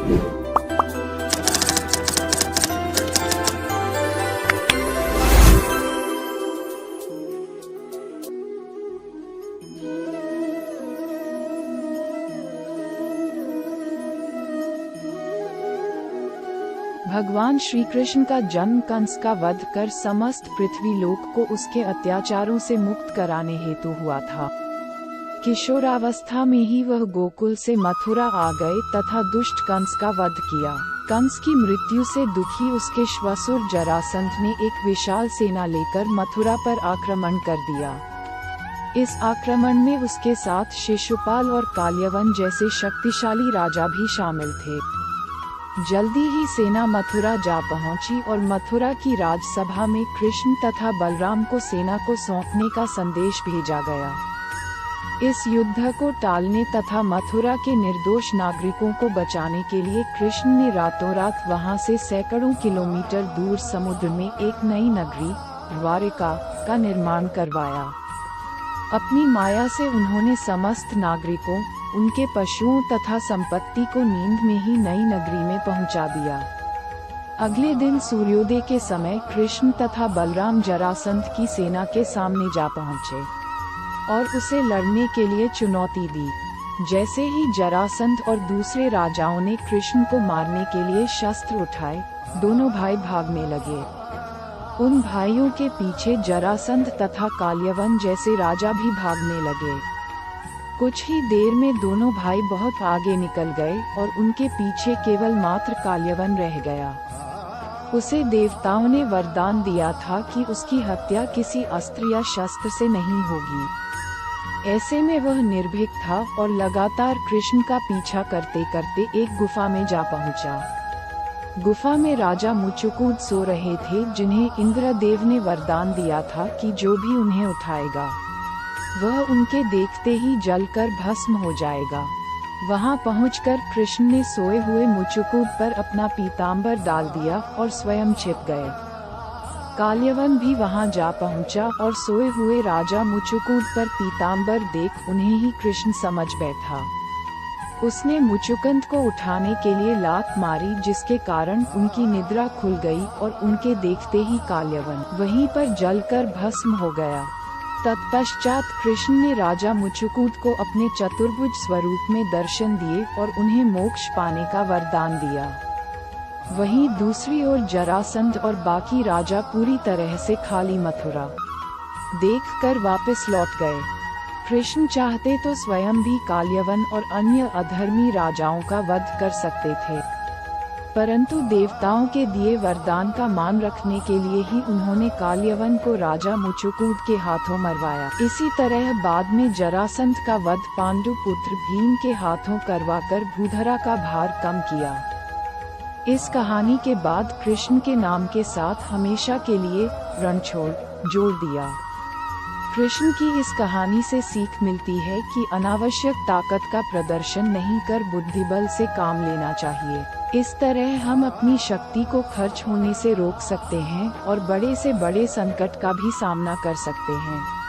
भगवान श्री कृष्ण का जन्म कंस का वध कर समस्त पृथ्वी लोक को उसके अत्याचारों से मुक्त कराने हेतु हुआ था। किशोरावस्था में ही वह गोकुल से मथुरा आ गए तथा दुष्ट कंस का वध किया। कंस की मृत्यु से दुखी उसके श्वसुर जरासंध ने एक विशाल सेना लेकर मथुरा पर आक्रमण कर दिया। इस आक्रमण में उसके साथ शिशुपाल और काल्यवन जैसे शक्तिशाली राजा भी शामिल थे। जल्दी ही सेना मथुरा जा पहुंची और मथुरा की राजसभा में कृष्ण तथा बलराम को सेना को सौंपने का संदेश भेजा गया। इस युद्ध को टालने तथा मथुरा के निर्दोष नागरिकों को बचाने के लिए कृष्ण ने रातों रात वहां से सैकड़ों किलोमीटर दूर समुद्र में एक नई नगरी द्वारिका का निर्माण करवाया। अपनी माया से उन्होंने समस्त नागरिकों, उनके पशुओं तथा संपत्ति को नींद में ही नई नगरी में पहुंचा दिया। अगले दिन सूर्योदय के समय कृष्ण तथा बलराम जरासंध की सेना के सामने जा पहुंचे और उसे लड़ने के लिए चुनौती दी। जैसे ही जरासंध और दूसरे राजाओं ने कृष्ण को मारने के लिए शस्त्र उठाए, दोनों भाई भागने लगे। उन भाइयों के पीछे जरासंध तथा काल्यवन जैसे राजा भी भागने लगे। कुछ ही देर में दोनों भाई बहुत आगे निकल गए और उनके पीछे केवल मात्र काल्यवन रह गया। उसे देवताओं ने वरदान दिया था कि उसकी हत्या किसी अस्त्र या शस्त्र से नहीं होगी। ऐसे में वह निर्भीक था और लगातार कृष्ण का पीछा करते करते एक गुफा में जा पहुंचा। गुफा में राजा मुचुकुंद सो रहे थे, जिन्हें इंद्रदेव ने वरदान दिया था कि जो भी उन्हें उठाएगा वह उनके देखते ही जलकर भस्म हो जाएगा। वहां पहुंचकर कृष्ण ने सोए हुए मुचुकुंद पर अपना पीतांबर डाल दिया और स्वयं छिप गए। काल्यवन भी वहां जा पहुंचा और सोए हुए राजा मुचुकुंद पर पीतांबर देख उन्हें ही कृष्ण समझ बैठा। उसने मुचुकुंद को उठाने के लिए लात मारी, जिसके कारण उनकी निद्रा खुल गई और उनके देखते ही काल्यवन वहीं पर जलकर भस्म हो गया। तत्पश्चात कृष्ण ने राजा मुचुकुंद को अपने चतुर्भुज स्वरूप में दर्शन दिए और उन्हें मोक्ष पाने का वरदान दिया। वहीं दूसरी ओर जरासंध और बाकी राजा पूरी तरह से खाली मथुरा देखकर वापस लौट गए। कृष्ण चाहते तो स्वयं भी काल्यवन और अन्य अधर्मी राजाओं का वध कर सकते थे, परंतु देवताओं के दिए वरदान का मान रखने के लिए ही उन्होंने काल्यवन को राजा मुचुकुंद के हाथों मरवाया। इसी तरह बाद में जरासंध का वध पांडु पुत्र भीम के हाथों करवाकर भूधरा का भार कम किया। इस कहानी के बाद कृष्ण के नाम के साथ हमेशा के लिए रणछोड़ जोड़ दिया। कृष्ण की इस कहानी से सीख मिलती है कि अनावश्यक ताकत का प्रदर्शन नहीं कर बुद्धिबल से काम लेना चाहिए। इस तरह हम अपनी शक्ति को खर्च होने से रोक सकते हैं और बड़े से बड़े संकट का भी सामना कर सकते हैं।